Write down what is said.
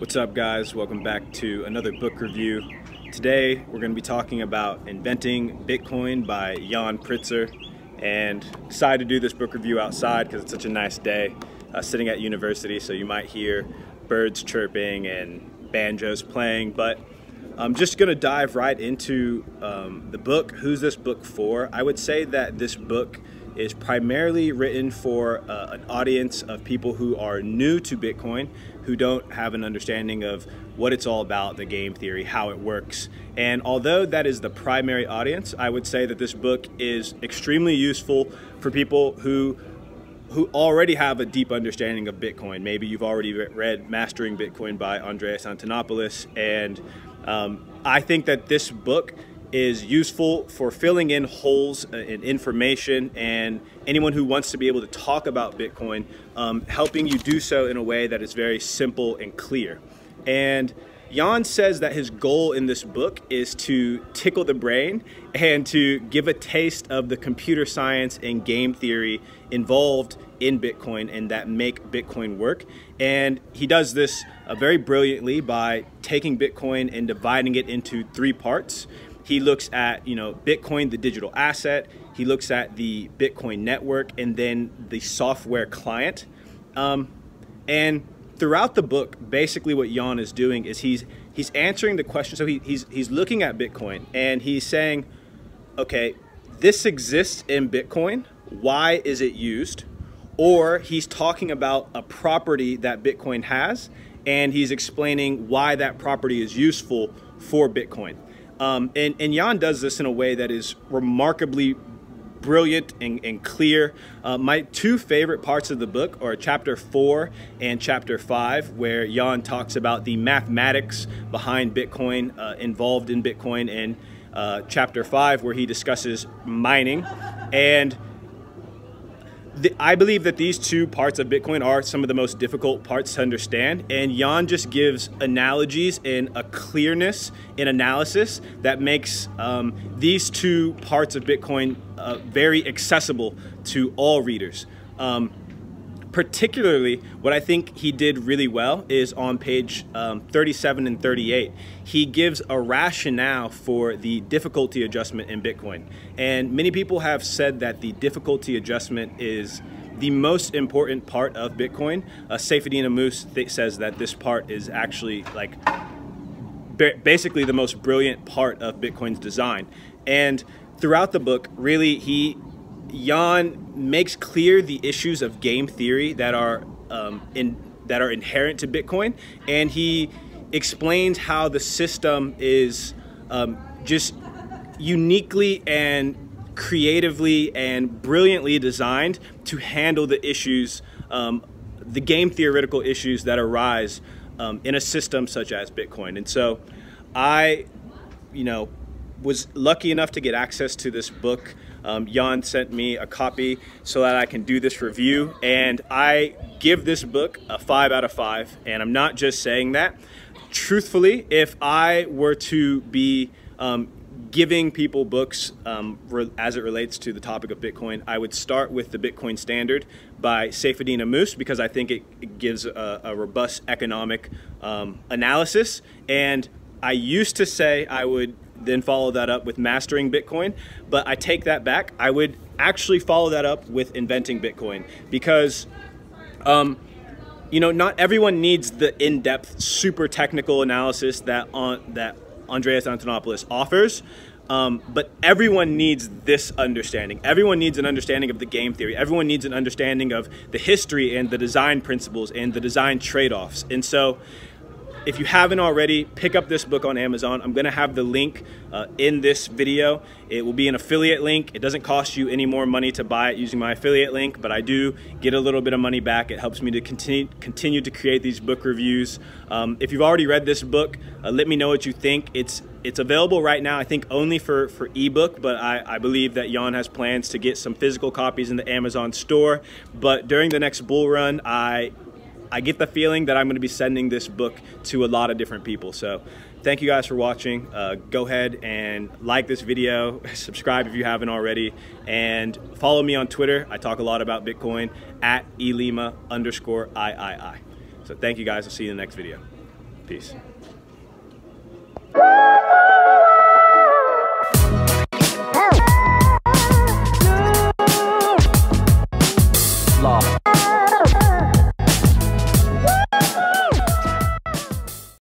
What's up, guys? Welcome back to another book review. Today we're going to be talking about Inventing Bitcoin by Jan Pritzker, and decided to do this book review outside because it's such a nice day, sitting at university, so you might hear birds chirping and banjos playing, but I'm just going to dive right into the book. Who's this book for? I would say that this book is primarily written for an audience of people who are new to Bitcoin, who don't have an understanding of what it's all about, the game theory, how it works. And although that is the primary audience, I would say that this book is extremely useful for people who already have a deep understanding of Bitcoin. Maybe you've already read Mastering Bitcoin by Andreas Antonopoulos, and I think that this book is useful for filling in holes in information, and anyone who wants to be able to talk about Bitcoin, helping you do so in a way that is very simple and clear. And Jan says that his goal in this book is to tickle the brain and to give a taste of the computer science and game theory involved in Bitcoin and that make Bitcoin work. And he does this very brilliantly by taking Bitcoin and dividing it into three parts. He looks at, Bitcoin, the digital asset. He looks at the Bitcoin network, and then the software client. And throughout the book, basically what Jan is doing is he's answering the question. So he's looking at Bitcoin and he's saying, okay, this exists in Bitcoin. Why is it used? Or he's talking about a property that Bitcoin has, and he's explaining why that property is useful for Bitcoin. And Jan does this in a way that is remarkably brilliant and clear. My two favorite parts of the book are chapter 4 and chapter 5, where Jan talks about the mathematics behind Bitcoin, involved in Bitcoin, and chapter 5, where he discusses mining. And I believe that these two parts of Bitcoin are some of the most difficult parts to understand, and Jan just gives analogies and a clearness in analysis that makes these two parts of Bitcoin very accessible to all readers. Particularly, what I think he did really well is on page 37 and 38. He gives a rationale for the difficulty adjustment in Bitcoin. And many people have said that the difficulty adjustment is the most important part of Bitcoin. Seyfedinamous says that this part is actually basically the most brilliant part of Bitcoin's design. And throughout the book, really, Jan makes clear the issues of game theory that are inherent to Bitcoin, and he explains how the system is just uniquely and creatively and brilliantly designed to handle the issues, the game theoretical issues that arise in a system such as Bitcoin. And so I, was lucky enough to get access to this book. Jan sent me a copy so that I can do this review, and I give this book a 5 out of 5, and I'm not just saying that. Truthfully, if I were to be giving people books as it relates to the topic of Bitcoin, I would start with the Bitcoin Standard by Seyfedinamous, because I think it gives a robust economic analysis, and I used to say I would then follow that up with Mastering Bitcoin, but I take that back. I would actually follow that up with Inventing Bitcoin, because not everyone needs the in-depth, super technical analysis that Andreas Antonopoulos offers, but everyone needs this understanding. Everyone needs an understanding of the game theory. Everyone needs an understanding of the history and the design principles and the design trade-offs. And so, if you haven't already, pick up this book on Amazon. I'm going to have the link in this video. It will be an affiliate link. It doesn't cost you any more money to buy it using my affiliate link, but I do get a little bit of money back. It helps me to continue to create these book reviews. If you've already read this book, let me know what you think. It's available right now, I think, only for ebook, but I believe that Jan has plans to get some physical copies in the Amazon store. But during the next bull run, I get the feeling that I'm going to be sending this book to a lot of different people. So thank you guys for watching. Go ahead and like this video, subscribe if you haven't already, and follow me on Twitter. I talk a lot about Bitcoin at @Lima_III. So thank you guys. I'll see you in the next video. Peace.